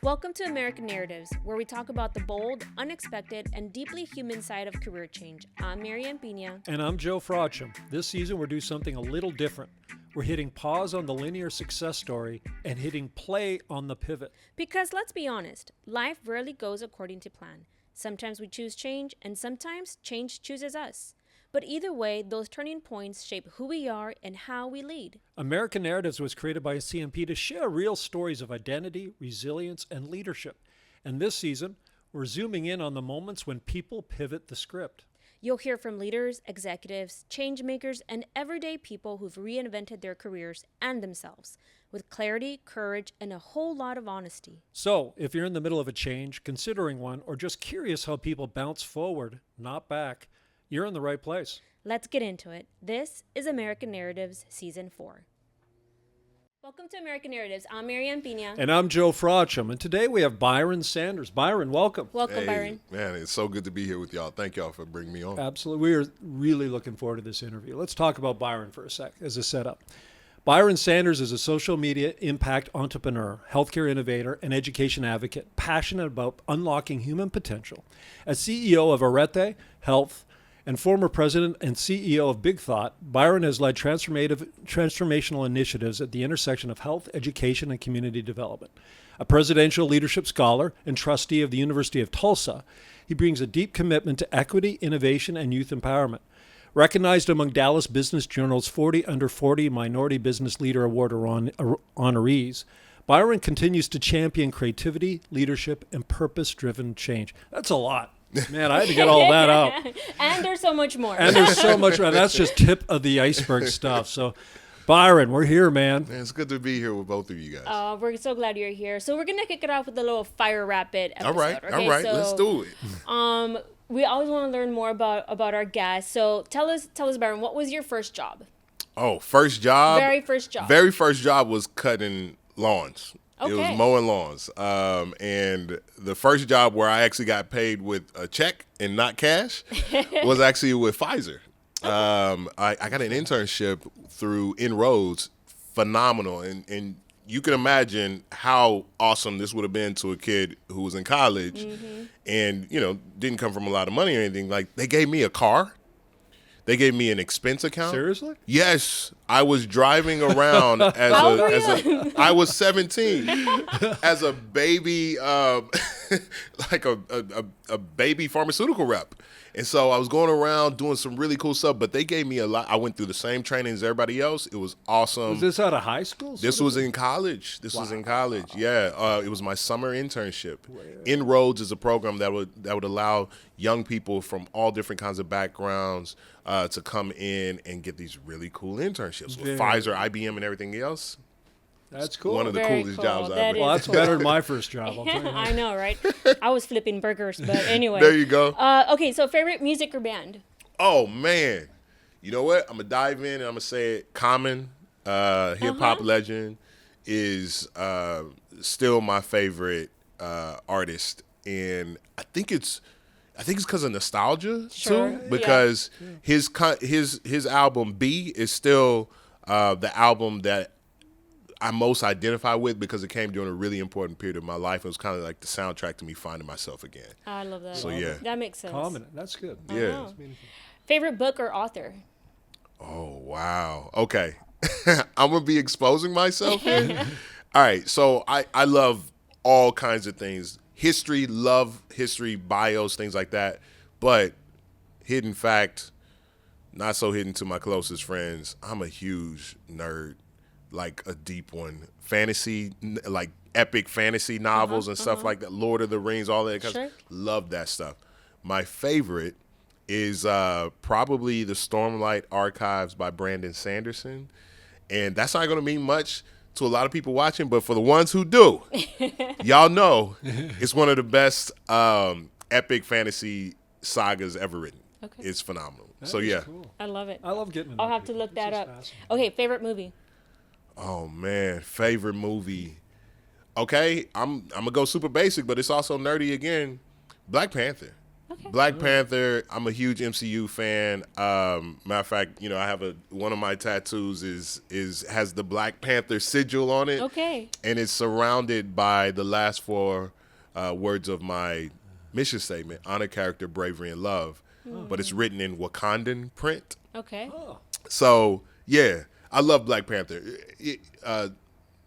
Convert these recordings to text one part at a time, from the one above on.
Welcome to American Narratives, where we talk about the bold, unexpected, and deeply human side of career change. I'm Marianne Pina. And I'm Joe Frocham. This season, we're doing something a little different. We're hitting pause on the linear success story and hitting play on the pivot. Because let's be honest, life rarely goes according to plan. Sometimes we choose change, and sometimes change chooses us. But either way, those turning points shape who we are and how we lead. American Narratives was created by CMP to share real stories of identity, resilience, and leadership. And this season, we're zooming in on the moments when people pivot the script. You'll hear from leaders, executives, change makers, and everyday people who've reinvented their careers and themselves with clarity, courage, and a whole lot of honesty. So, if you're in the middle of a change, considering one, or just curious how people bounce forward, not back, you're in the right place. Let's get into it. This is American Narratives Season 4. Welcome to American Narratives. I'm Marianne Pina. And I'm Joe Frocham. And today we have Byron Sanders. Byron, welcome. Welcome, Hey, Byron. man, it's so good to be here with y'all. Thank y'all for bringing me on. Absolutely. We are really looking forward to this interview. Let's talk about Byron for a sec as a setup. Byron Sanders is a social media impact entrepreneur, healthcare innovator, and education advocate, passionate about unlocking human potential. As CEO of Arete Health and former president and CEO of Big Thought, Byron has led transformational initiatives at the intersection of health, education, and community development. A presidential leadership scholar and trustee of the University of Tulsa, he brings a deep commitment to equity, innovation, and youth empowerment. Recognized among Dallas Business Journal's 40 Under 40 Minority Business Leader Award honorees, Byron continues to champion creativity, leadership, and purpose-driven change. That's a lot. Man, I had to get all that out. And there's so much more. And there's so much. That's just tip of the iceberg stuff. So, Byron, we're here, man. Man, it's good to be here with both of you guys. We're so glad you're here. So we're going to kick it off with a little fire rapid episode. All right, so, let's do it. We always want to learn more about our guests. So tell us, Byron, what was your first job? Oh, first job? Very first job. Very first job was cutting lawns. Okay. It was mowing lawns. And the first job where I actually got paid with a check and not cash was actually with Pfizer. I got an internship through Inroads. Phenomenal. And you can imagine how awesome this would have been to a kid who was in college and, didn't come from a lot of money or anything. Like, they gave me a car. They gave me an expense account. Seriously? Yes, I was driving around I was 17 as a baby, like a baby pharmaceutical rep. And so I was going around doing some really cool stuff, but they gave me a lot. I went through the same training as everybody else. It was awesome. Was this out of high school? This was in college. Yeah. It was my summer internship. Inroads is a program that would allow young people from all different kinds of backgrounds to come in and get these really cool internships with Pfizer, IBM, and everything else. That's cool. One of the Very coolest cool. jobs I've That ever. Well, that's better than my first job. I'll tell you that. I know, right? I was flipping burgers, but anyway. There you go. Okay, so favorite music or band? Oh, man. You know what? I'm going to dive in and I'm going to say it. Common, hip-hop legend, is still my favorite artist. And I think it's because of nostalgia, Sure, too. Because his album, B, is still the album that I most identify with because it came during a really important period of my life. It was kind of like the soundtrack to me finding myself again. I love that. So, yeah. That makes sense. Common. That's good. Yeah. Favorite book or author? Oh, wow. Okay. I'm going to be exposing myself here. All right. So I love all kinds of things. History, love history, bios, things like that. But hidden fact, not so hidden to my closest friends, I'm a huge nerd, like a deep one. Fantasy, like epic fantasy novels and stuff like that. Lord of the Rings, all that. Sure. Love that stuff. My favorite is probably the Stormlight Archives by Brandon Sanderson. And that's not going to mean much to a lot of people watching, but for the ones who do, y'all know it's one of the best epic fantasy sagas ever written. Okay. It's phenomenal. That so, is yeah. Cool. I love it. I love getting into I'll have to people. look that It's up. just fascinating. Okay, favorite movie? Oh, man. Favorite movie. Okay, I'm going to go super basic, but it's also nerdy again. Black Panther. Okay. Black Panther. I'm a huge MCU fan. Matter of fact, you know, I have one of my tattoos has the Black Panther sigil on it. Okay. And it's surrounded by the last four words of my mission statement: honor, character, bravery, and love. But it's written in Wakandan print. Okay. Oh. So yeah, I love Black Panther.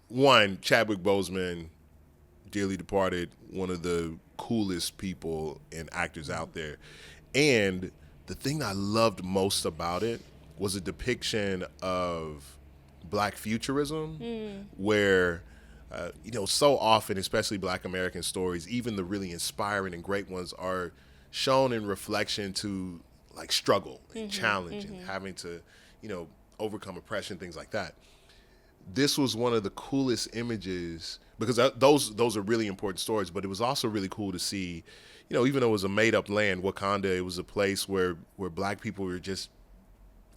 One, Chadwick Boseman, dearly departed, one of the coolest people and actors out there. And the thing I loved most about it was a depiction of Black futurism, where, you know, so often, especially Black American stories, even the really inspiring and great ones, are shown in reflection to like struggle and challenge and having to, you know, overcome oppression, things like that. This was one of the coolest images because those are really important stories, but it was also really cool to see, you know, even though it was a made up land, Wakanda, it was a place where Black people were just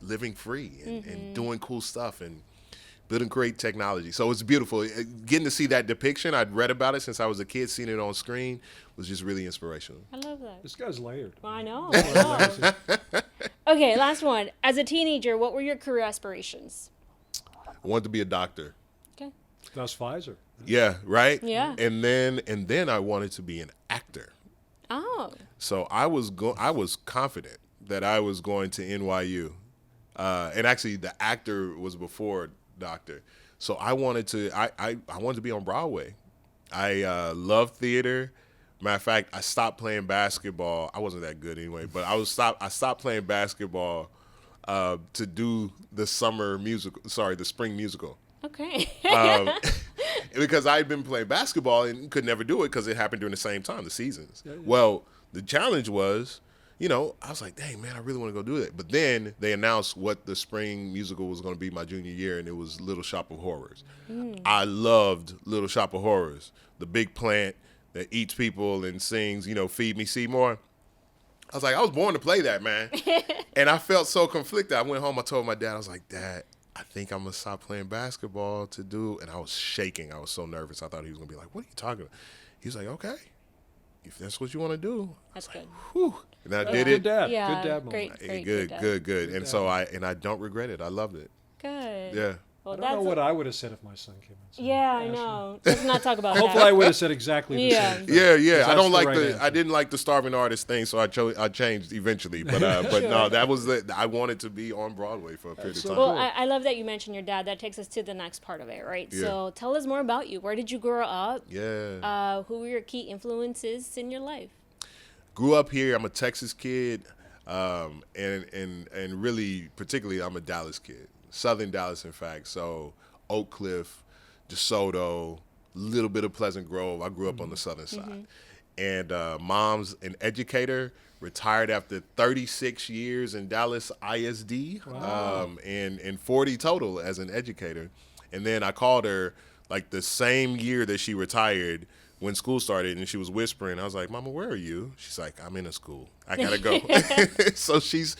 living free and doing cool stuff and building great technology. So it's beautiful. Getting to see that depiction, I'd read about it since I was a kid, seeing it on screen was just really inspirational. I love that. This guy's layered. I know. I know. Okay, last one. As a teenager, what were your career aspirations? I wanted to be a doctor. Okay. That's Pfizer. Yeah, right? Yeah. And then I wanted to be an actor. Oh. So I was confident that I was going to NYU. And actually the actor was before doctor. So I wanted to be on Broadway. I love theater. Matter of fact, I stopped playing basketball. I wasn't that good anyway, but I stopped playing basketball to do the spring musical. Okay. Because I had been playing basketball and could never do it because it happened during the same time, the seasons. Yeah. Well, the challenge was, you know, I was like, dang, man, I really want to go do it. But then they announced what the spring musical was going to be my junior year, and it was Little Shop of Horrors. I loved Little Shop of Horrors, the big plant that eats people and sings, you know, Feed Me Seymour. I was like, I was born to play that, man. And I felt so conflicted. I went home, I told my dad, I was like, Dad, I think I'm going to stop playing basketball to do. And I was shaking. I was so nervous. I thought he was going to be like, what are you talking about? He was like, okay, if that's what you want to do. That's good. Whew. And I did Good it. dad. Yeah, Good dad moment. great. Good. And so I don't regret it. I loved it. Good. Yeah. Well, I don't know what I would have said if my son came in. So Yeah, I know. Let's not talk about Hopefully, that. I would have said exactly the Yeah. same thing. Yeah. I don't the like right answer. I didn't like the starving artist thing, so I changed eventually. But Sure. no, that was I wanted to be on Broadway for a period of time. Well, I love that you mentioned your dad. That takes us to the next part of it, right? Yeah. So tell us more about you. Where did you grow up? Yeah. Who were your key influences in your life? Grew up here. I'm a Texas kid, and really, particularly, I'm a Dallas kid. Southern Dallas, in fact. So Oak Cliff, DeSoto, little bit of Pleasant Grove. I grew up on the southern side. And mom's an educator, retired after 36 years in Dallas ISD, and 40 total as an educator. And then I called her like the same year that she retired when school started, and she was whispering. I was like, Mama, where are you? She's like, I'm in a school. I gotta go. So she's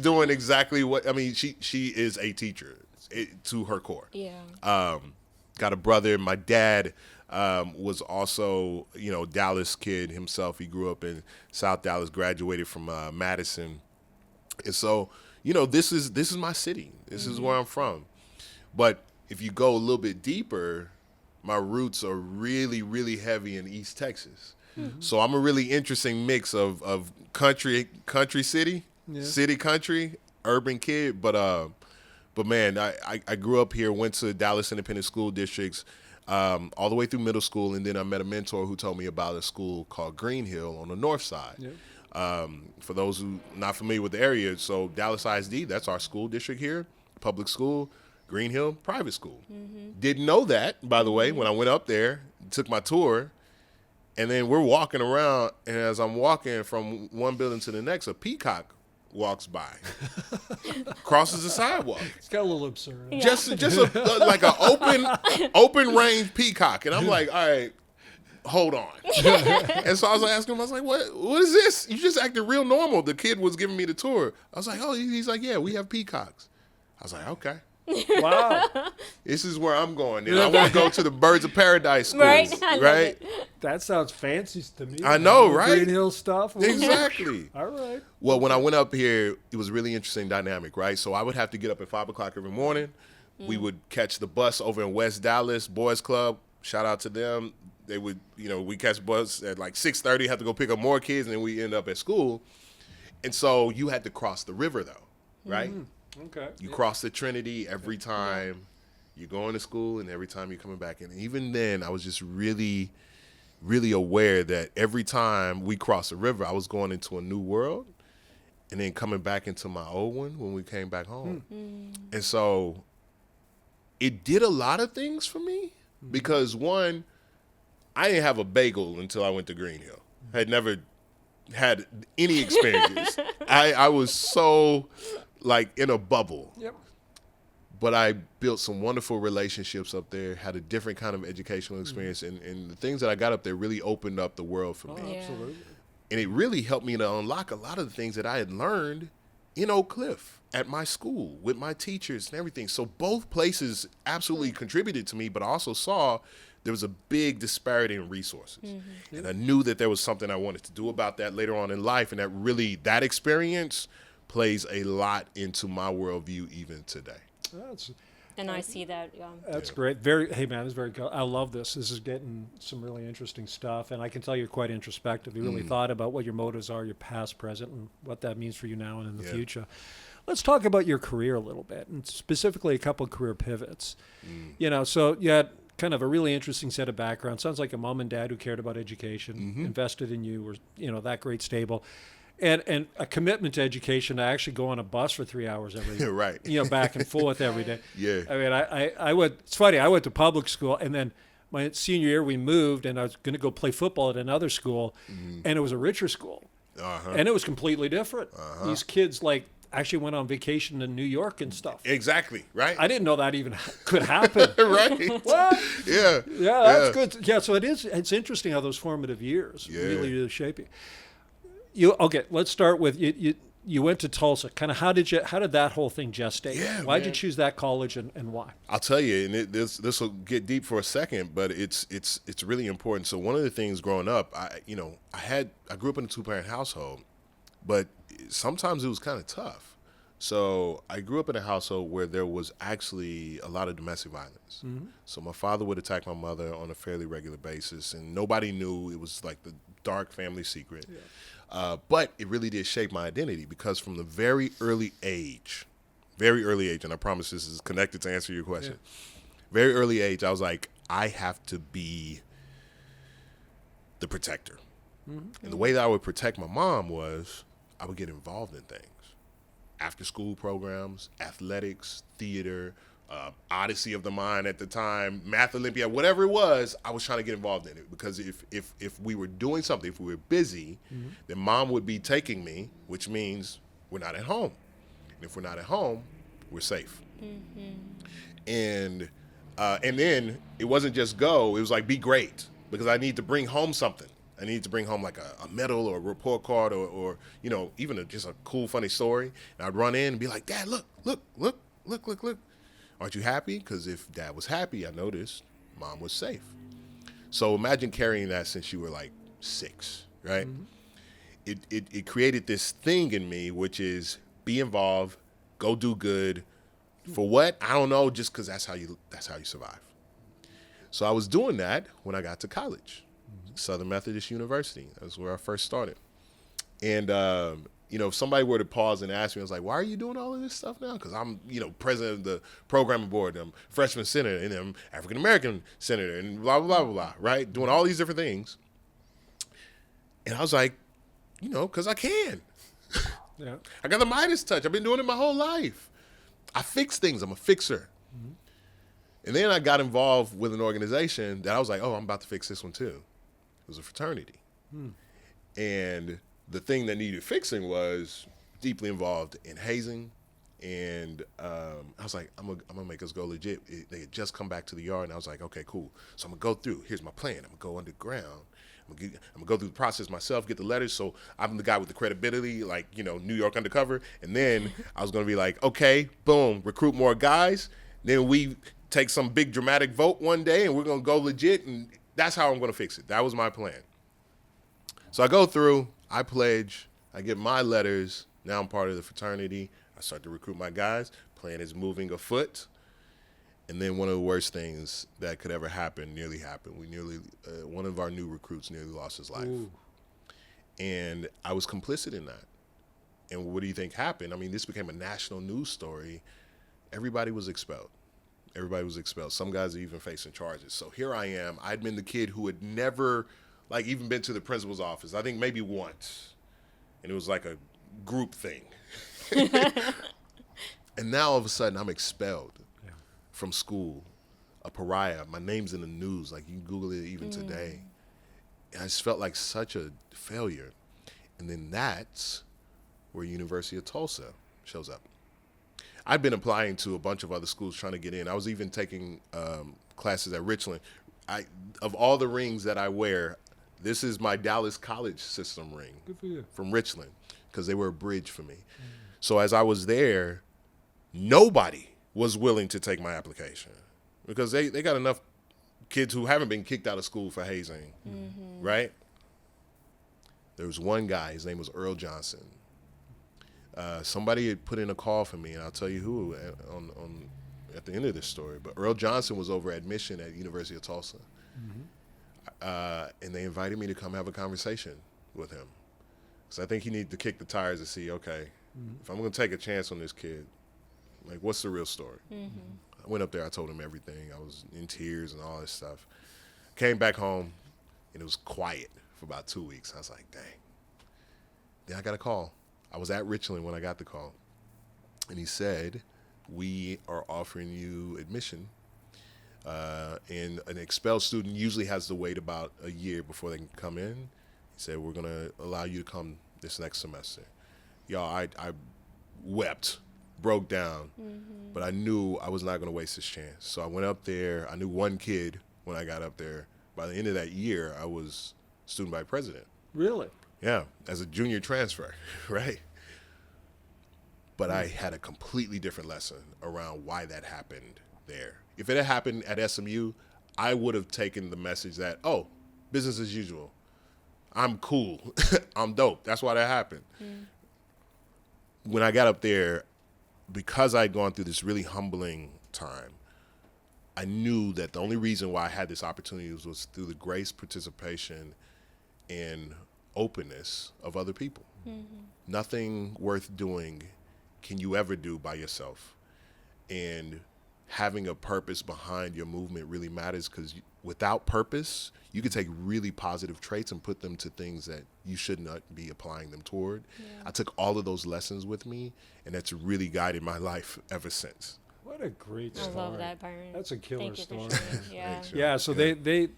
doing exactly what, I mean, she is a teacher to her core. Yeah. Got a brother. My dad was also, you know, Dallas kid himself. He grew up in South Dallas, graduated from Madison. And so, you know, this is my city. This is where I'm from. But if you go a little bit deeper, my roots are really, really heavy in East Texas. So I'm a really interesting mix of country city, city country, urban kid. But man, I grew up here, went to Dallas Independent School Districts all the way through middle school, and then I met a mentor who told me about a school called Green Hill on the north side. For those who not familiar with the area, so Dallas ISD, that's our school district here, public school. Green Hill, private school. Didn't know that, by the way, when I went up there, took my tour, and then we're walking around, and as I'm walking from one building to the next, a peacock walks by, crosses the sidewalk. It's got a little absurd. Yeah. Just like an open range peacock, and I'm like, all right, hold on. And so I was asking him, I was like, what is this? You just acted real normal. The kid was giving me the tour. I was like, oh, he's like, yeah, we have peacocks. I was like, okay. Wow. This is where I'm going. I want to go to the Birds of Paradise schools, Right? I love right? it. That sounds fancy to me. I know, The right? Green Hill stuff. Ooh. Exactly. All right. Well, when I went up here, it was a really interesting dynamic, right? So I would have to get up at 5 o'clock every morning. We would catch the bus over in West Dallas, Boys Club. Shout out to them. They would, we catch the bus at like 6:30, have to go pick up more kids, and then we end up at school. And so you had to cross the river, though, right? Okay. You cross the Trinity every time you're going to school and every time you're coming back. And even then, I was just really, really aware that every time we crossed the river, I was going into a new world and then coming back into my old one when we came back home. And so it did a lot of things for me because, one, I didn't have a bagel until I went to Green Hill. I had never had any experiences. I was so like in a bubble. Yep. But I built some wonderful relationships up there, had a different kind of educational experience, and the things that I got up there really opened up the world for me. Yeah. Absolutely. And it really helped me to unlock a lot of the things that I had learned in Oak Cliff at my school with my teachers and everything. So both places absolutely contributed to me, but I also saw there was a big disparity in resources. And I knew that there was something I wanted to do about that later on in life, and that experience plays a lot into my worldview even today. And I see that. That's great. Hey man, it's very cool. I love this. This is getting some really interesting stuff, and I can tell you're quite introspective. You really thought about what your motives are, your past, present, and what that means for you now and in the future. Let's talk about your career a little bit, and specifically a couple of career pivots. So you had kind of a really interesting set of background. Sounds like a mom and dad who cared about education, invested in you, were that great stable. And a commitment to education to actually go on a bus for 3 hours every day. Right. Back and forth every day. Yeah. I mean, I went, it's funny, I went to public school, and then my senior year we moved, and I was going to go play football at another school, and it was a richer school. And it was completely different. These kids, actually went on vacation to New York and stuff. Exactly, right? I didn't know that even could happen. Right. What? Yeah. Yeah, that's good. Yeah, so it's interesting how those formative years really shape you. Okay, let's start with you went to Tulsa. Kind of how did that whole thing gestate? Yeah, Why did you choose that college and why? I'll tell you, and this will get deep for a second, but it's really important. So one of the things growing up, I grew up in a 2-parent household, but sometimes it was kind of tough. So I grew up in a household where there was actually a lot of domestic violence. So my father would attack my mother on a fairly regular basis, and nobody knew. It was like the dark family secret. Yeah. But it really did shape my identity because from the very early age, and I promise this is connected to answer your question, very early age, I was like, I have to be the protector. And the way that I would protect my mom was I would get involved in things. After school programs, athletics, theater, Odyssey of the Mind at the time, Math Olympiad, whatever it was, I was trying to get involved in it because if we were doing something, if we were busy, then mom would be taking me, which means we're not at home. And if we're not at home, we're safe. And then it wasn't just go, it was like be great because I need to bring home something. I need to bring home like a medal or a report card or even just a cool, funny story. And I'd run in and be like, Dad, look. Aren't you happy? Because if Dad was happy, I noticed Mom was safe. So imagine carrying that since you were like 6, right? It created this thing in me, which is be involved, go do good. For what? I don't know, just because that's how you survive. So I was doing that when I got to college, Southern Methodist University. That's where I first started. And if somebody were to pause and ask me, I was like, why are you doing all of this stuff now? Because I'm, president of the programming board, I'm freshman senator, and I'm African-American senator, and blah, blah, blah, blah, right? Doing all these different things. And I was like, because I can. Yeah. I got the Midas touch. I've been doing it my whole life. I fix things. I'm a fixer. And then I got involved with an organization that I was like, oh, I'm about to fix this one too. It was a fraternity. And the thing that needed fixing was deeply involved in hazing. And I was like, I'm gonna make us go legit. They had just come back to the yard, and I was like, okay, cool. So I'm gonna go through. Here's my plan. I'm gonna go underground. I'm gonna go through the process myself, get the letters. So I'm the guy with the credibility, like, New York undercover. And then I was gonna be like, okay, boom, recruit more guys. Then we take some big dramatic vote one day, and we're gonna go legit, and that's how I'm gonna fix it. That was my plan. So I go through, I pledge, I get my letters. Now I'm part of the fraternity. I start to recruit my guys. Plan is moving afoot. And then one of the worst things that could ever happen nearly happened. One of our new recruits nearly lost his life. Ooh. And I was complicit in that. And what do you think happened? I mean, this became a national news story. Everybody was expelled. Some guys are even facing charges. So here I am. I'd been the kid who had never, even been to the principal's office. I think maybe once. And it was like a group thing. And now all of a sudden I'm expelled from school, a pariah. My name's in the news. Like, you can Google it even today. And I just felt like such a failure. And then that's where University of Tulsa shows up. I've been applying to a bunch of other schools trying to get in. I was even taking classes at Richland. Of all the rings that I wear, this is my Dallas College system ring. Good for you. From Richland, because they were a bridge for me. So as I was there, nobody was willing to take my application because they got enough kids who haven't been kicked out of school for hazing, right? There was one guy, his name was Earl Johnson. Somebody had put in a call for me, and I'll tell you who at the end of this story. But Earl Johnson was over admission at University of Tulsa, and they invited me to come have a conversation with him. So I think he needed to kick the tires to see, okay, if I'm going to take a chance on this kid, like, what's the real story? I went up there, I told him everything. I was in tears and all this stuff. Came back home, and it was quiet for about 2 weeks. I was like, dang. Then I got a call. I was at Richland when I got the call. And he said, we are offering you admission. And an expelled student usually has to wait about a year before they can come in. He said, we're going to allow you to come this next semester. Y'all, I wept, broke down, but I knew I was not going to waste this chance. So I went up there. I knew one kid when I got up there. By the end of that year, I was student body president. Really? Yeah, as a junior transfer, right? But I had a completely different lesson around why that happened there. If it had happened at SMU, I would have taken the message that, oh, business as usual. I'm cool. I'm dope. That's why that happened. When I got up there, because I'd gone through this really humbling time, I knew that the only reason why I had this opportunity was through the grace, participation, and openness of other people. Nothing worth doing can you ever do by yourself. And having a purpose behind your movement really matters, because without purpose, you can take really positive traits and put them to things that you should not be applying them toward. I took all of those lessons with me, and that's really guided my life ever since. What a great I story. love that, Byron. That's a killer Thank you story. for sharing. Yeah. Thanks, Yeah, so they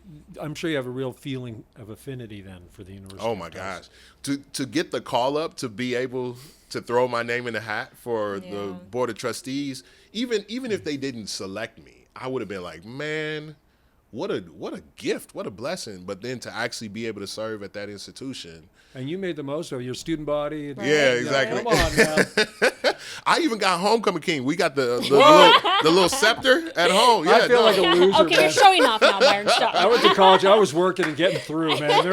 I'm sure you have a real feeling of affinity then for the university. Oh my gosh. To get the call up to be able to throw my name in the hat for the board of trustees, even if they didn't select me, I would have been like, man, what a gift, what a blessing. But then to actually be able to serve at that institution. And you made the most of your student body. Right. Yeah, exactly. Come on now. I even got homecoming king. We got the little scepter at home. Yeah, I feel like a loser, Okay, man. you're showing off now, Byron. Stop. I went to college. I was working and getting through, man.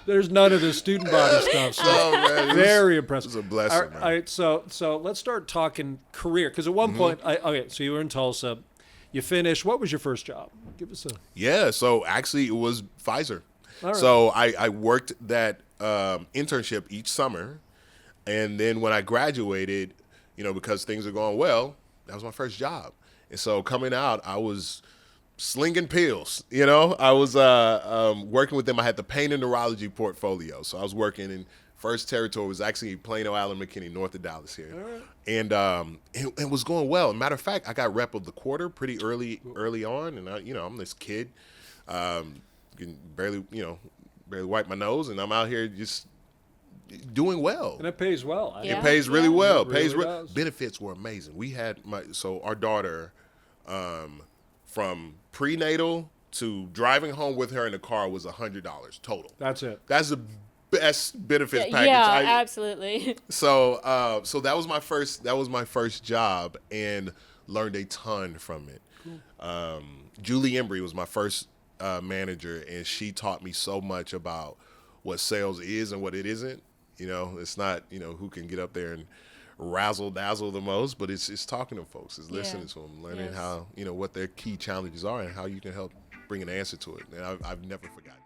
There's none of the student body stuff. So Oh, man, it was- very It impressive. was a blessing, man. All right, so let's start talking career, because at one point, so you were in Tulsa, you finished. What was your first job? Give us a. Yeah, so actually it was Pfizer. All right. So I worked that internship each summer, and then when I graduated, because things are going well, that was my first job. And so coming out, I was slinging pills. I was working with them. I had the pain and neurology portfolio, so I was working in first territory was actually Plano, Allen, McKinney, north of Dallas here. Right. And it was going well. Matter of fact, I got rep of the quarter pretty early on, and I'm this kid, can barely wipe my nose, and I'm out here just doing well. And it pays well. Yeah. It pays really well. It really does. Benefits were amazing. We had our daughter from prenatal to driving home with her in the car was $100 total. That's it. That's the best benefits package. Yeah, absolutely. So that was my first job, and learned a ton from it. Cool. Julie Embry was my first manager, and she taught me so much about what sales is and what it isn't. It's not who can get up there and razzle dazzle the most, but it's talking to folks, it's listening to them, learning how what their key challenges are and how you can help bring an answer to it. And I've never forgotten.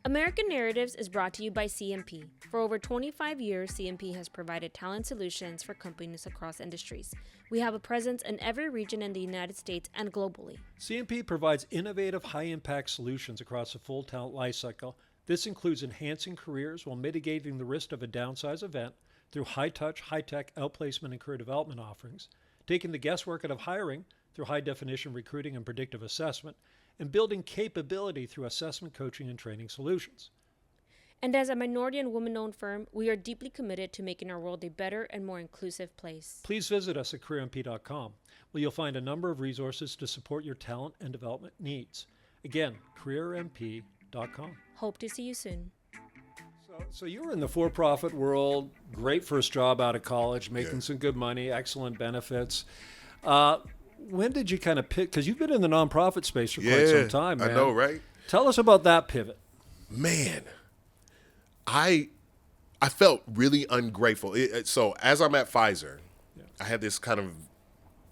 American Narratives is brought to you by CMP. For over 25 years, CMP has provided talent solutions for companies across industries. We have a presence in every region in the United States and globally. CMP provides innovative, high-impact solutions across the full talent lifecycle. This includes enhancing careers while mitigating the risk of a downsize event through high-touch, high-tech outplacement and career development offerings, taking the guesswork out of hiring through high-definition recruiting and predictive assessment, and building capability through assessment, coaching, and training solutions. And as a minority and woman-owned firm, we are deeply committed to making our world a better and more inclusive place. Please visit us at careermp.com, where you'll find a number of resources to support your talent and development needs. Again, careermp.com. Hope to see you soon. So you were in the for-profit world, great first job out of college, making some good money, excellent benefits. When did you kind of pick, because you've been in the nonprofit space for quite some time, man. I know, right? Tell us about that pivot. Man, I felt really ungrateful. So as I'm at Pfizer, I had this kind of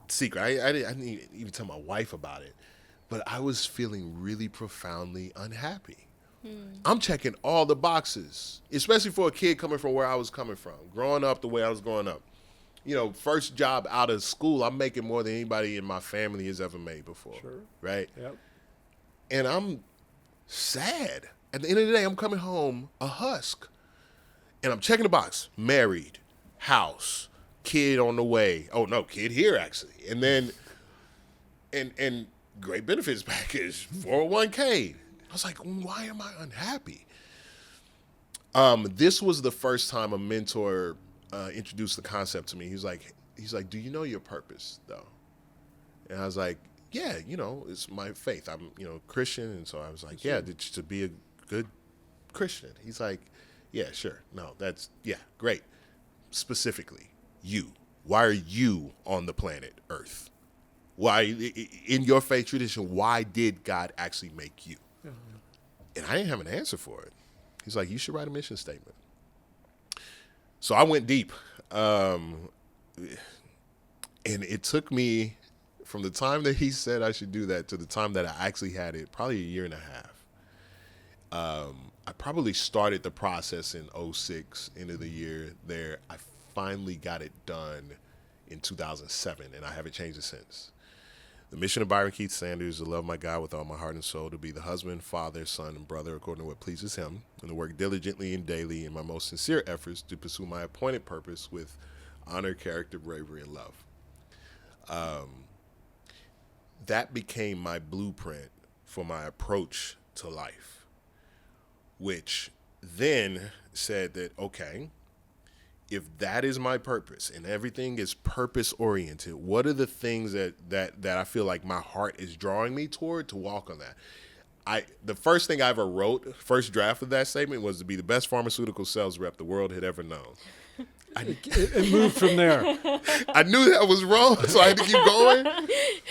secret. I didn't even tell my wife about it, but I was feeling really profoundly unhappy. I'm checking all the boxes, especially for a kid coming from where I was coming from, growing up the way I was growing up. First job out of school, I'm making more than anybody in my family has ever made before. Sure. Right? Yep. And I'm sad. At the end of the day, I'm coming home a husk. And I'm checking the box. Married, house, kid on the way. Oh, no, kid here, actually. And then, and great benefits package, 401k. I was like, why am I unhappy? This was the first time a mentor introduced the concept to me. He's like, do you know your purpose, though? And I was like, yeah, it's my faith. I'm, Christian. And so I was like, yeah, to be a good Christian. He's like, yeah, sure. No, great. Specifically, you. Why are you on the planet Earth? Why, in your faith tradition, why did God actually make you? And I didn't have an answer for it. He's like, you should write a mission statement. So I went deep. And it took me from the time that he said I should do that to the time that I actually had it, probably a year and a half. I probably started the process in 2006, end of the year there. I finally got it done in 2007, and I haven't changed it since. The mission of Byron Keith Sanders is to love my God with all my heart and soul, to be the husband, father, son, and brother according to what pleases him, and to work diligently and daily in my most sincere efforts to pursue my appointed purpose with honor, character, bravery, and love. That became my blueprint for my approach to life, which then said that, okay, if that is my purpose and everything is purpose oriented, what are the things that I feel like my heart is drawing me toward to walk on that? The first thing I ever wrote, first draft of that statement, was to be the best pharmaceutical sales rep the world had ever known. It moved from there. I knew that was wrong, so I had to keep going.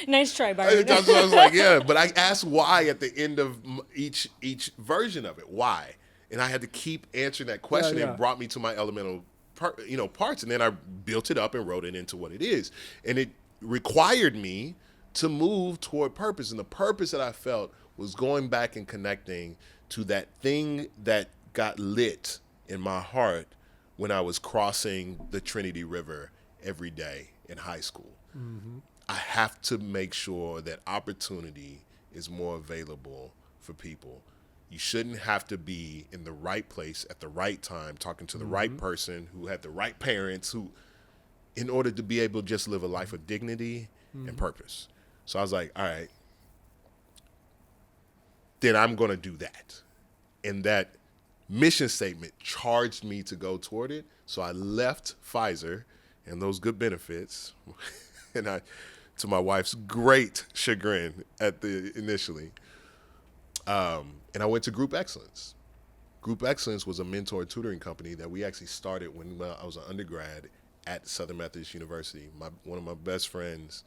Nice try, Byron. I was like, yeah, but I asked why at the end of each version of it. Why? And I had to keep answering that question. Yeah. And brought me to my elemental parts, and then I built it up and wrote it into what it is. And it required me to move toward purpose. And the purpose that I felt was going back and connecting to that thing that got lit in my heart when I was crossing the Trinity River every day in high school. Mm-hmm. I have to make sure that opportunity is more available for people. You shouldn't have to be in the right place at the right time, talking to the right person who had the right parents, who, in order to be able to just live a life of dignity and purpose. So I was like, all right, then I'm going to do that. And that mission statement charged me to go toward it. So I left Pfizer and those good benefits, and to my wife's great chagrin initially, And I went to Group Excellence. Group Excellence was a mentor tutoring company that we actually started when I was an undergrad at Southern Methodist University. One of my best friends,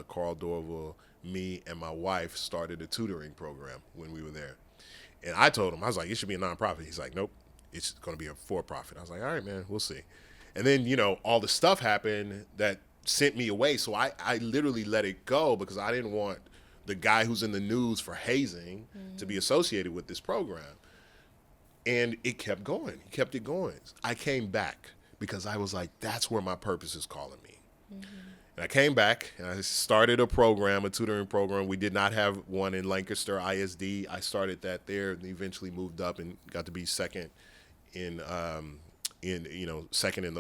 Carl Dorval, me, and my wife started a tutoring program when we were there. And I told him, I was like, it should be a nonprofit. He's like, nope, it's going to be a for-profit. I was like, all right, man, we'll see. And then, all the stuff happened that sent me away. So I literally let it go because I didn't want the guy who's in the news for hazing to be associated with this program. And it kept going. He kept it going. I came back because I was like, that's where my purpose is calling me. And I came back and I started a tutoring program. We did not have one in Lancaster ISD. I started that there and eventually moved up and got to be second in the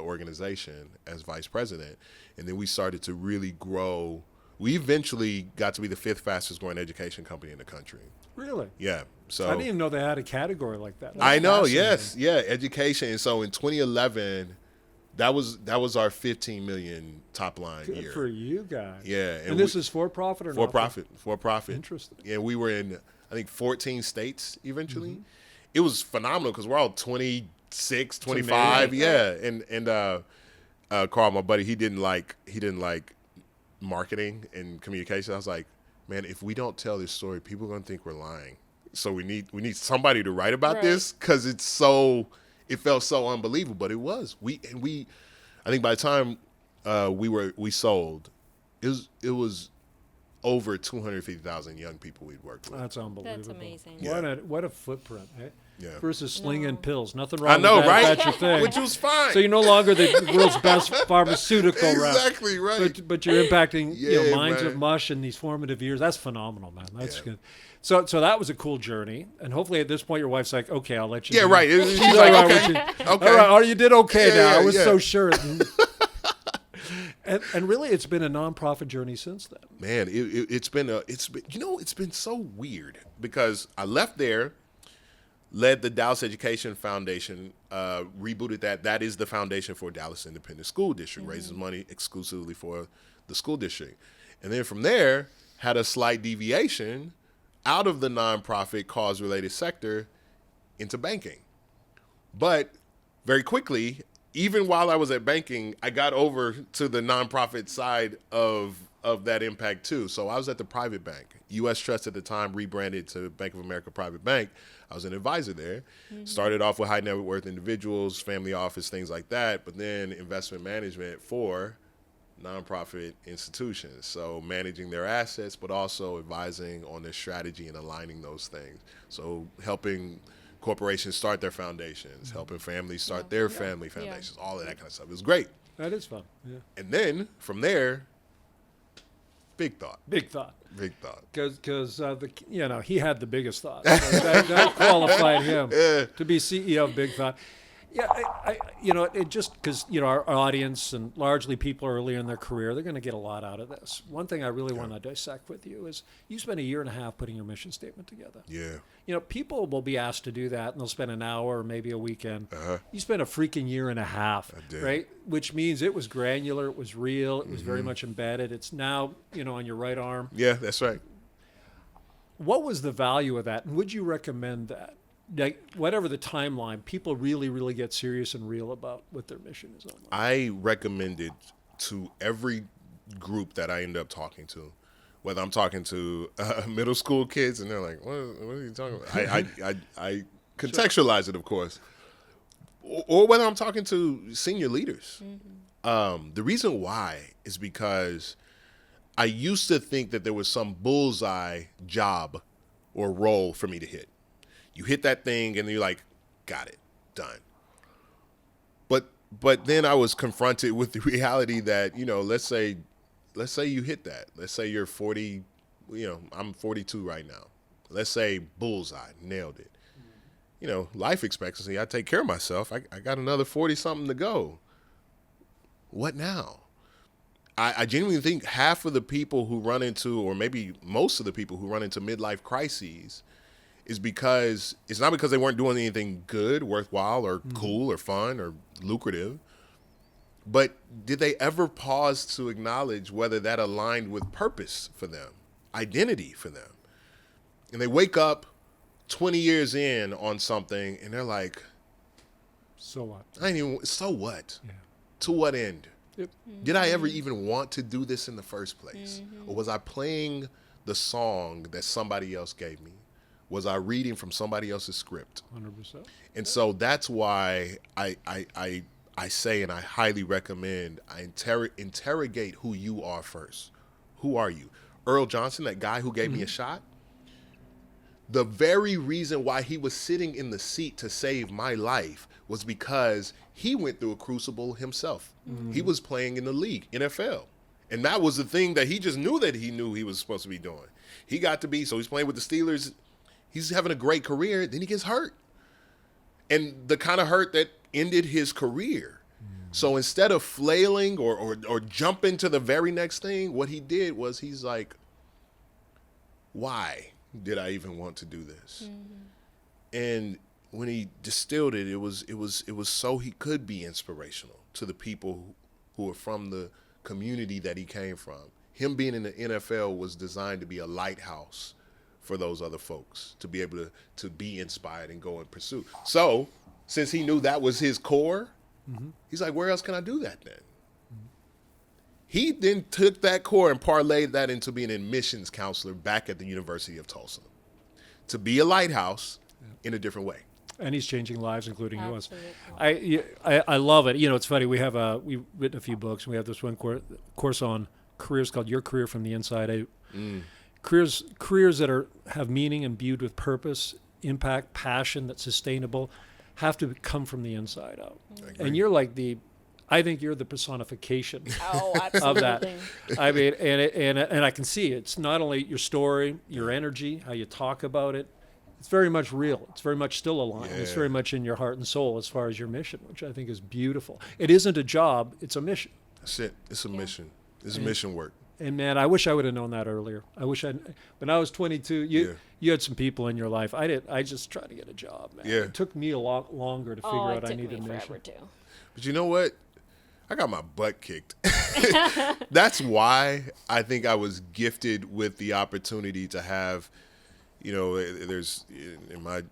organization as vice president. And then we started to really grow. We eventually got to be the 5th fastest growing education company in the country. Really? Yeah. So I didn't even know they had a category like that. I know. Yes. Yeah. Education. And so in 2011, that was our 15 million top line Good year. for you guys. Yeah. And this is for profit or for profit? For profit. Interesting. And we were in, I think, 14 states eventually. It was phenomenal because we're all 26, 25. Yeah. And Carl, my buddy, he didn't like marketing and communication. I was like, man, if we don't tell this story, people are going to think we're lying. So we need somebody to write about this because it felt so unbelievable, but it was. I think by the time we sold, it was over 250,000 young people we'd worked with. That's unbelievable. That's amazing. Yeah. What a footprint, eh? Yeah. Versus slinging No. pills. Nothing wrong I know, with that. right? That's your thing. Which was fine. So you're no longer the world's best pharmaceutical rep. Exactly right. But you're impacting Yeah, minds man. of mush in these formative years. That's phenomenal, man. That's Yeah. good. So that was a cool journey. And hopefully at this point your wife's like, okay, I'll let you Yeah, do right. it. She's She's like, all right okay, with you. okay. All right, oh, you did okay Yeah, now. yeah, I was yeah. so sure. And really it's been a nonprofit journey since then. Man, it's been so weird because I left there, led the Dallas Education Foundation, rebooted that. That is the foundation for Dallas Independent School District, raises money exclusively for the school district. And then from there, had a slight deviation out of the nonprofit cause-related sector into banking. But very quickly, even while I was at banking, I got over to the nonprofit side of that impact too. So I was at the private bank. U.S. Trust at the time rebranded to Bank of America Private Bank. I was an advisor there. Started off with high net worth individuals, family office, things like that, but then investment management for nonprofit institutions. So managing their assets, but also advising on their strategy and aligning those things. So helping corporations start their foundations, helping families start their family foundations, all of that kind of stuff. It was great. That is fun. Yeah. And then from there, big thought. Big thought. Big thought. Because he had the biggest thought. So that qualified him to be CEO of Big Thought. Yeah, it just because our audience and largely people earlier in their career, they're going to get a lot out of this. One thing I really want to dissect with you is you spent a year and a half putting your mission statement together. Yeah. People will be asked to do that, and they'll spend an hour or maybe a weekend. You spent a freaking year and a half, right? Which means it was granular, it was real, it was very much embedded. It's now, on your right arm. Yeah, that's right. What was the value of that, and would you recommend that? Like, whatever the timeline, people really, really get serious and real about what their mission is online. I recommend it to every group that I end up talking to, whether I'm talking to middle school kids and they're like, what are you talking about? I contextualize it, of course, or whether I'm talking to senior leaders. The reason why is because I used to think that there was some bullseye job or role for me to hit. You hit that thing and you're like, got it, done. But then I was confronted with the reality that, let's say you hit that. Let's say you're 40, I'm 42 right now. Let's say bullseye, nailed it. Life expectancy, I take care of myself. I got another 40 something to go. What now? I genuinely think half of the people who run into, or maybe most of the people who run into midlife crises is because it's not because they weren't doing anything good, worthwhile, or cool, or fun, or lucrative, but did they ever pause to acknowledge whether that aligned with purpose for them, identity for them? And they wake up 20 years in on something, and they're like, So what? I ain't even, so what? Yeah. To what end? Yep. Did I ever even want to do this in the first place? Or was I playing the song that somebody else gave me? Was I reading from somebody else's script? 100%. And so that's why I say, and I highly recommend, interrogate who you are first. Who are you? Earl Johnson, that guy who gave me a shot, the very reason why he was sitting in the seat to save my life was because he went through a crucible himself. He was playing in the league, NFL. And that was the thing that he just knew he was supposed to be doing. He got to be, so he's playing with the Steelers. He's having a great career. Then he gets hurt. And the kind of hurt that ended his career. So instead of flailing or jumping to the very next thing, what he did was he's like, why did I even want to do this? And when he distilled it, it was so he could be inspirational to the people who are from the community that he came from. Him being in the NFL was designed to be a lighthouse for those other folks to be able to be inspired and go and pursue. So since he knew that was his core, he's like, where else can I do that then? He then took that core and parlayed that into being an admissions counselor back at the University of Tulsa to be a lighthouse in a different way. And he's changing lives, including yours. Absolutely. I love it. You know, it's funny. We've written a few books. And we have this one course on careers called Your Career from the Inside Out. Careers that have meaning, imbued with purpose, impact, passion, that's sustainable, have to come from the inside out. And you're like I think you're the personification of that. I mean, and I can see it. It's not only your story, your energy, how you talk about it. It's very much real. It's very much still aligned. It's very much in your heart and soul as far as your mission, which I think is beautiful. It isn't a job. It's a mission. That's it. It's a mission. It's mission work. And man, I wish I would have known that earlier. When I was 22, you had some people in your life. I just tried to get a job, man. Yeah. It took me a lot longer to figure out I needed a mission. But you know what? I got my butt kicked. That's why I think I was gifted with the opportunity to have, there's in my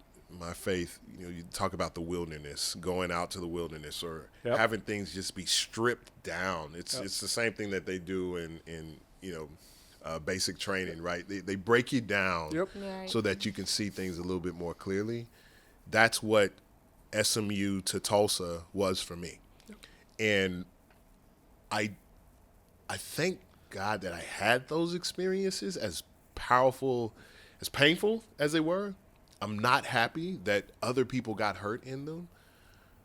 faith, you talk about the wilderness, going out to the wilderness, or having things just be stripped down. It's the same thing that they do in basic training, right? They break you down so that you can see things a little bit more clearly. That's what SMU to Tulsa was for me. And I thank God that I had those experiences, as powerful, as painful as they were. I'm not happy that other people got hurt in them.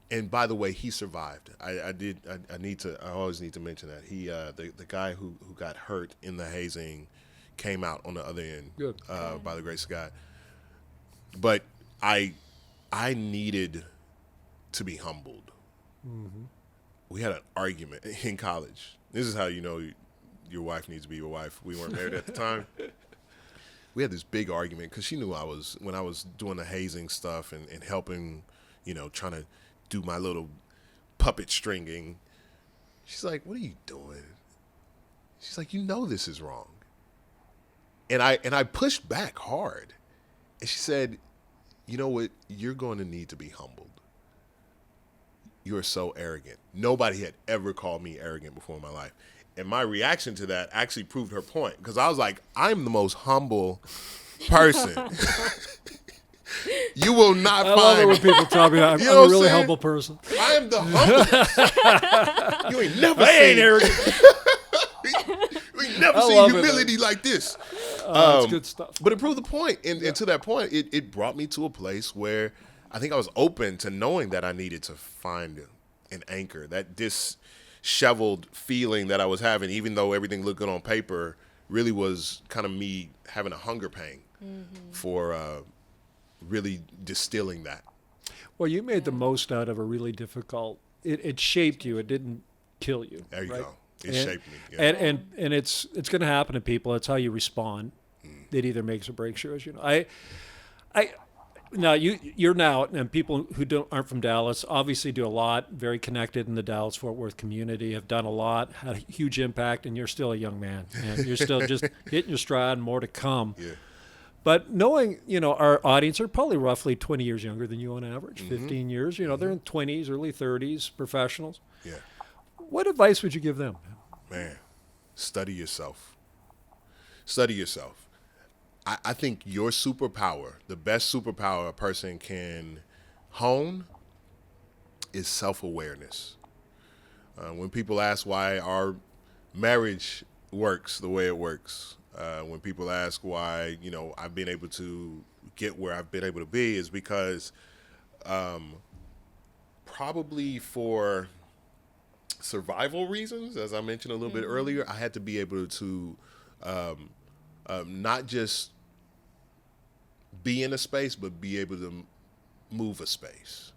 And by the way, he survived. I always need to mention that. He the guy who got hurt in the hazing came out on the other end by the grace of God. But I needed to be humbled. We had an argument in college. This is how you know your wife needs to be your wife. We weren't married at the time. We had this big argument because she knew when I was doing the hazing stuff and helping, trying to do my little puppet stringing. She's like, "What are you doing?" She's like, "This is wrong." And I pushed back hard. And she said, "You know what? You're going to need to be humbled. You're so arrogant." Nobody had ever called me arrogant before in my life. And my reaction to that actually proved her point, because I was like, I'm the most humble person. You will not find. I love it when people tell me I'm a really humble person. I am the humblest. You ain't never seen arrogant. You ain't never seen humility like this. That's good stuff. But it proved the point. And to that point, it brought me to a place where I think I was open to knowing that I needed to find an anchor, that disheveled feeling that I was having, even though everything looked good on paper, really was kind of me having a hunger pang for really distilling that. Well, you made the most out of a really difficult. It shaped you. It didn't kill you. There you right? go. It shaped me. Yeah. And it's going to happen to people. It's how you respond. It either makes or breaks you, as you know. Now you're now, and people who aren't from Dallas obviously do a lot. Very connected in the Dallas-Fort Worth community. Have done a lot. Had a huge impact, and you're still a young man. And you're still just hitting your stride, and more to come. Yeah. But knowing, our audience are probably roughly 20 years younger than you on average, 15 years. They're in 20s, early 30s, professionals. Yeah. What advice would you give them? Man, study yourself. Study yourself. I think your superpower, the best superpower a person can hone, is self-awareness. When people ask why our marriage works the way it works, when people ask why, I've been able to get where I've been able to be, is because probably for survival reasons, as I mentioned a little bit earlier, I had to be able to not just be in a space, but be able to move a space.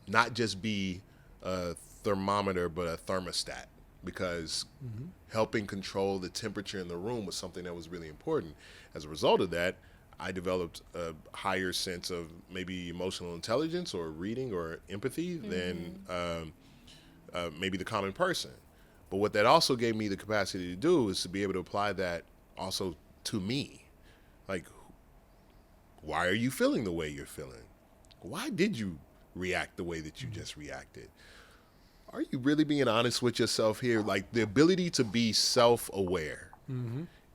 Not just be a thermometer, but a thermostat, because helping control the temperature in the room was something that was really important. As a result of that, I developed a higher sense of maybe emotional intelligence or reading or empathy than maybe the common person. But what that also gave me the capacity to do is to be able to apply that also to me. Like, why are you feeling the way you're feeling? Why did you react the way that you just reacted? Are you really being honest with yourself here? Like, the ability to be self-aware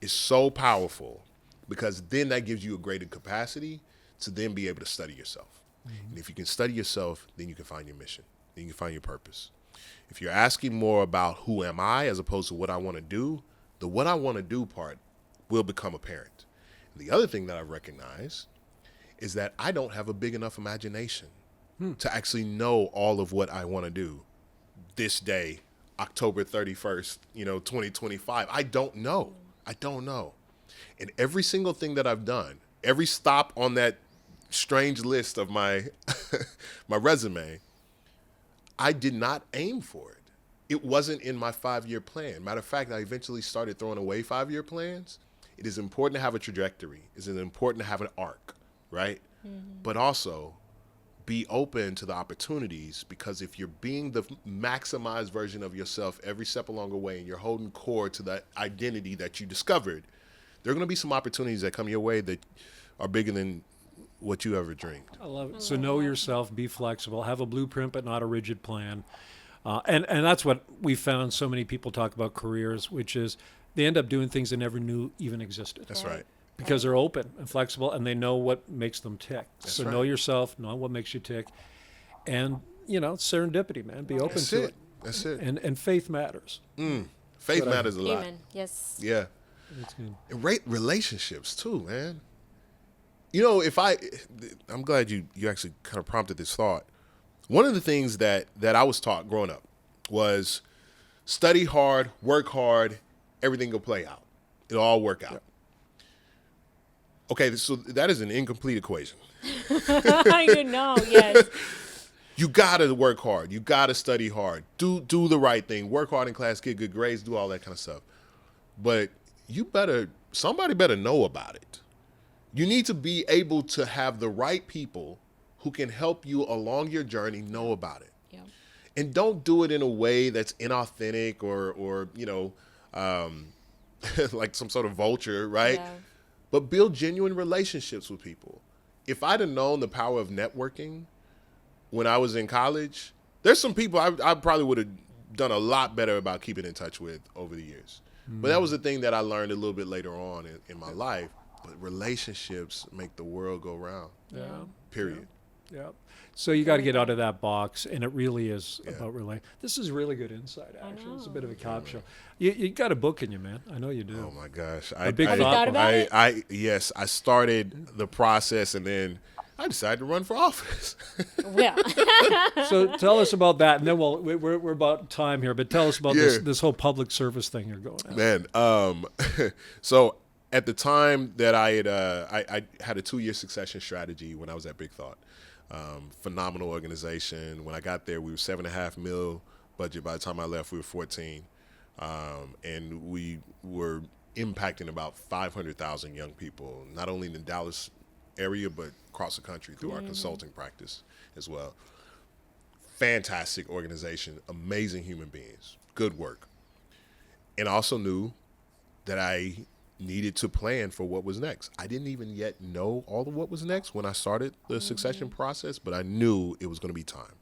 is so powerful, because then that gives you a greater capacity to then be able to study yourself. And if you can study yourself, then you can find your mission. Then you can find your purpose. If you're asking more about who am I as opposed to what I want to do, the what I want to do part will become apparent. And the other thing that I recognize is that I don't have a big enough imagination to actually know all of what I want to do this day, October 31st, 2025. I don't know. And every single thing that I've done, every stop on that strange list of my my resume, I did not aim for it. It wasn't in my 5-year plan. Matter of fact, I eventually started throwing away 5-year plans. It is important to have a trajectory. It is important to have an arc, right? But also be open to the opportunities, because if you're being the maximized version of yourself every step along the way and you're holding core to that identity that you discovered, there are going to be some opportunities that come your way that are bigger than what you ever dreamed. I love it. So know yourself, be flexible, have a blueprint, but not a rigid plan. And that's what we found so many people talk about careers, which is they end up doing things they never knew even existed. That's right. Because they're open and flexible and they know what makes them tick. That's so right. Know yourself, know what makes you tick. And, serendipity, man. Be open to it. That's it. And faith matters. Faith matters a lot. Amen. Yes. Yeah. That's good. And relationships too, man. I'm glad you actually kind of prompted this thought. One of the things that I was taught growing up was study hard, work hard, everything will play out. It'll all work out. Yep. Okay, so that is an incomplete equation. Yes. You gotta work hard. You gotta study hard. Do the right thing. Work hard in class, get good grades, do all that kind of stuff. But somebody better know about it. You need to be able to have the right people who can help you along your journey know about it. Yeah. And don't do it in a way that's inauthentic or like some sort of vulture, right? Yeah. But build genuine relationships with people. If I'd have known the power of networking when I was in college, there's some people I probably would have done a lot better about keeping in touch with over the years. But that was the thing that I learned a little bit later on in my life. But relationships make the world go round. Yeah. Period. Yeah. So you got to get out of that box, and it really is about This is really good insight, actually. It's a bit of a cop show. You got a book in you, man. I know you do. Oh my gosh! Have you thought about it? Yes, I started the process, and then I decided to run for office. Yeah. So tell us about that, and then we're about time here. But tell us about this whole public service thing you're going at. Man, so at the time that I had a 2-year succession strategy when I was at Big Thought. Phenomenal organization. When I got there, we were $7.5 million budget. By the time I left, we were 14, and we were impacting about 500,000 young people, not only in the Dallas area but across the country through our consulting practice as well. Fantastic organization, amazing human beings, good work, and I also knew that I needed to plan for what was next. I didn't even yet know all of what was next when I started the succession process, but I knew it was going to be time.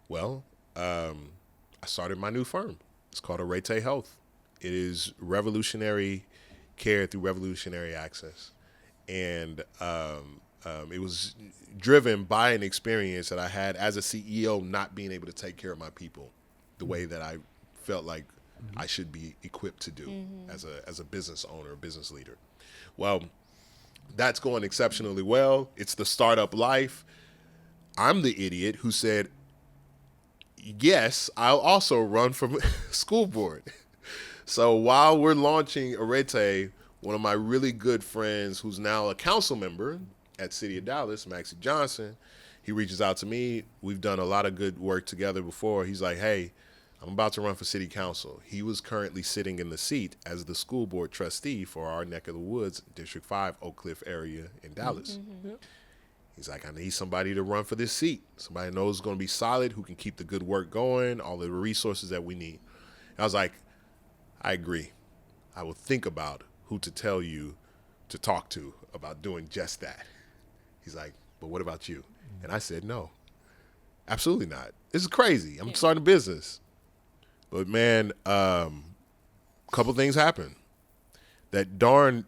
Well, I started my new firm. It's called Arete Health. It is revolutionary care through revolutionary access. And it was driven by an experience that I had as a CEO, not being able to take care of my people the way that I felt like I should be equipped to do as a business owner, business leader. Well, that's going exceptionally well. It's the startup life. I'm the idiot who said, yes, I'll also run for school board. So while we're launching Arete, one of my really good friends who's now a council member at City of Dallas, Maxie Johnson, he reaches out to me. We've done a lot of good work together before. He's like, hey, I'm about to run for city council. He was currently sitting in the seat as the school board trustee for our neck of the woods, District 5, Oak Cliff area in Dallas. He's like, I need somebody to run for this seat. Somebody knows is going to be solid, who can keep the good work going, all the resources that we need. And I was like, I agree. I will think about who to tell you to talk to about doing just that. He's like, but what about you? And I said, no, absolutely not. This is crazy. I'm starting a business. But man, couple things happened. That darn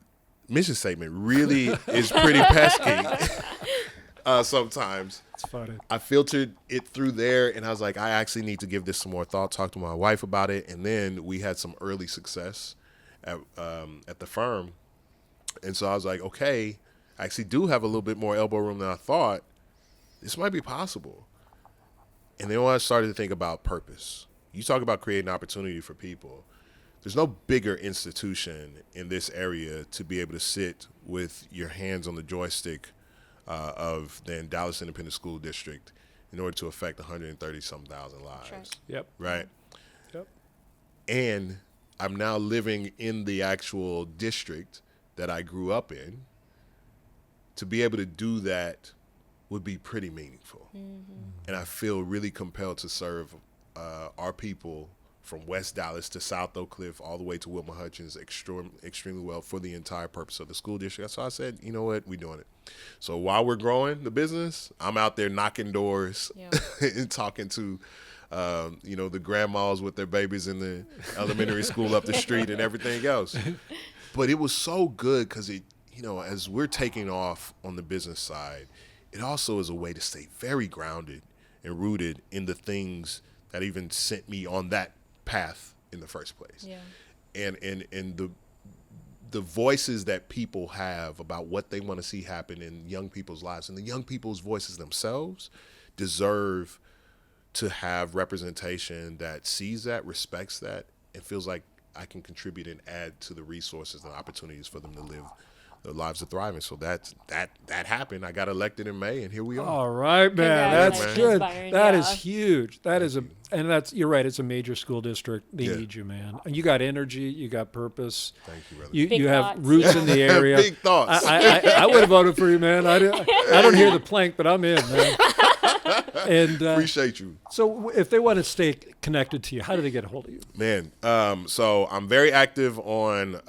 mission statement really is pretty pesky sometimes. It's funny. I filtered it through there, and I was like, I actually need to give this some more thought, talk to my wife about it. And then we had some early success at the firm. And so I was like, okay, I actually do have a little bit more elbow room than I thought. This might be possible. And then when I started to think about purpose, you talk about creating opportunity for people. There's no bigger institution in this area to be able to sit with your hands on the joystick of the Dallas Independent School District in order to affect 130-some thousand lives. Right. Yep. Right? Yep. And I'm now living in the actual district that I grew up in. To be able to do that would be pretty meaningful. And I feel really compelled to serve our people from West Dallas to South Oak Cliff all the way to Wilma Hutchins extremely well for the entire purpose of the school district. So I said, you know what, we're doing it. So while we're growing the business, I'm out there knocking doors and talking to the grandmas with their babies in the elementary school up the street and everything else. But it was so good because it, as we're taking off on the business side, it also is a way to stay very grounded and rooted in the things that even sent me on that path in the first place. Yeah. And the voices that people have about what they want to see happen in young people's lives, and the young people's voices themselves deserve to have representation that sees that, respects that, and feels like I can contribute and add to the resources and opportunities for them to live their lives are thriving. So that happened. I got elected in May, and here we are. All right, man. That's Congratulations, good. Byron. That Yeah. is huge. That is you're right. It's a major school district. They need you, man. You got energy. You got purpose. Thank you, brother. Big You have thoughts. roots in the area. Big thoughts. I would have voted for you, man. I don't hear the plank, but I'm in, man. And Appreciate you. so if they want to stay connected to you, how do they get a hold of you? Man, so I'm very active on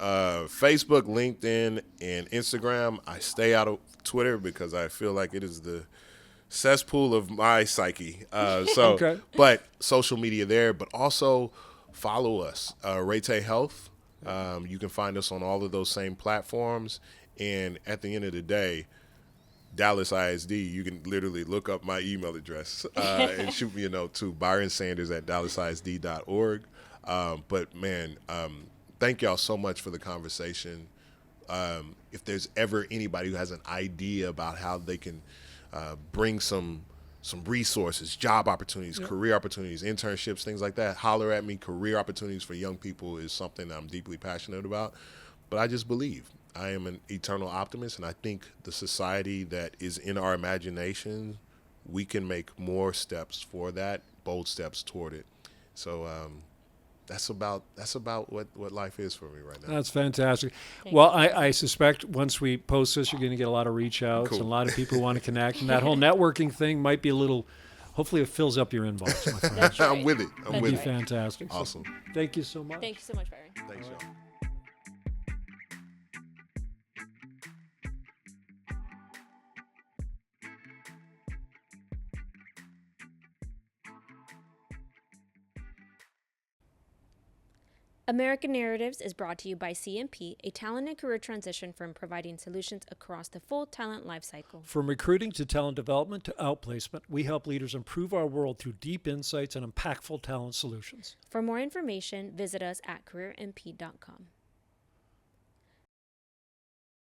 Facebook, LinkedIn, and Instagram. I stay out of Twitter because I feel like it is the cesspool of my psyche. Okay. But social media there, but also follow us, Rete Health. You can find us on all of those same platforms. And at the end of the day, Dallas ISD, you can literally look up my email address and shoot me a note too, ByronSanders@DallasISD.org. But man, thank y'all so much for the conversation. If there's ever anybody who has an idea about how they can bring some resources, job opportunities, career opportunities, internships, things like that, holler at me. Career opportunities for young people is something that I'm deeply passionate about. But I just believe. I am an eternal optimist, and I think the society that is in our imagination, we can make more steps for that, bold steps toward it. So that's about what life is for me right now. That's fantastic. Well, I suspect once we post this, you're going to get a lot of reach outs and a lot of people who want to connect. And that whole networking thing might be a little, hopefully it fills up your inbox, my friend. That's right. I'm with it. That'd be fantastic. Awesome. So, thank you so much. Thank you so much, Byron. Thanks, y'all. American Narratives is brought to you by CMP, a talent and career transition firm providing solutions across the full talent lifecycle. From recruiting to talent development to outplacement, we help leaders improve our world through deep insights and impactful talent solutions. For more information, visit us at careermp.com.